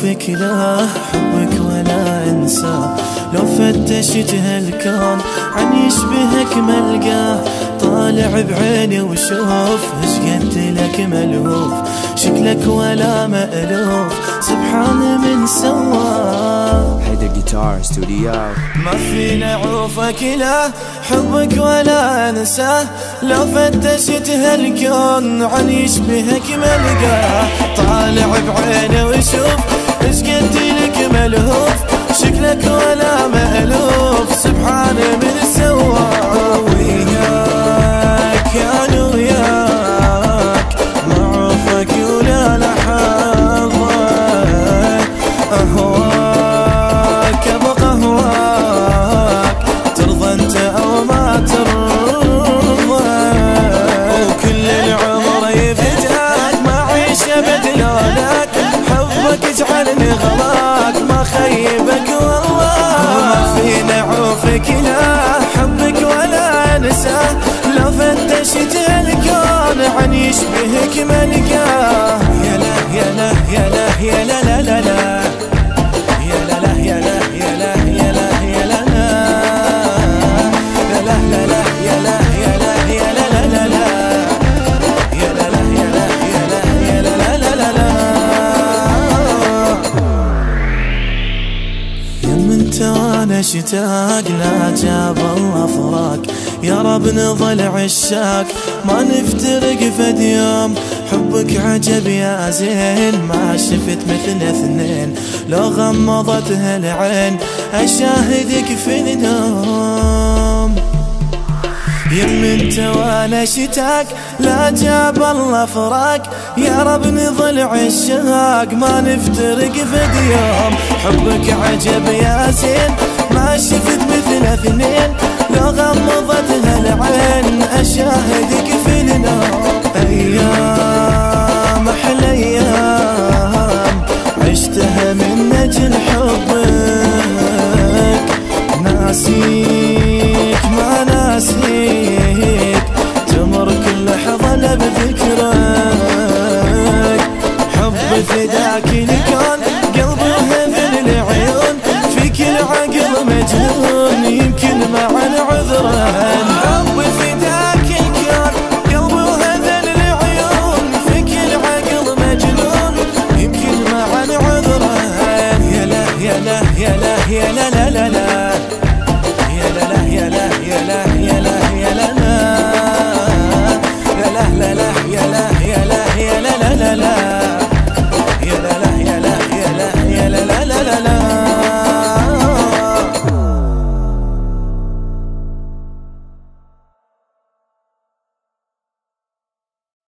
أشوفك لا حبك ولا أنساه، لو فتشت هالكون عن يشبهك ملقاه. طالع بعيني وشوف ايش قد لك ملهوف، شكلك ولا مألوف سبحان من سواه. هيدا الجيتار استوديو. ما فينا عوفك لا حبك ولا أنساه، لو فتشت هالكون عن يشبهك ملقاه. طالع بعيني وشوف ايش قد لك ملهوف، شكلك ولا مألوف سبحان من سواه. وياك انا وياك معروفك ولا لحظة، اهواك ابقى اهواك ترضى انت او ما ترضى. وكل العمر يفتاك ما عيش ابد لولاك، حبك يجعلني غلاك ما خيبك والله. ما فينا عوفك لا حبك ولا انساه، لو فتشت الكون عن يشبهك ملقاه. يا لا يا لا يا لا يا لا لا لا لا، يا لا لا يا لا يا لا يا لا يا لا لا، يا لا لا لا يا لا يا لا يا لا لا لا لا، يا لا لا يا لا يا لا يا لا لا لا لا لا. يم انت وانا اشتاق لا جاب الله فراق، يا رب نظل عشاق ما نفترق فد يوم. حبك عجب يا زين ما شفت مثل اثنين، لو غمضتها العين اشاهدك في النوم. يم انت وانا شتاق لا جاب الله فراق، يا رب نظل عشاق ما نفترق فد يوم. حبك عجب يا زين ما شفت مثل اثنين، لو غمضتها العين اشاهدك في النوم. ايام احلى ايام عشتها من اجل حبك، ناسي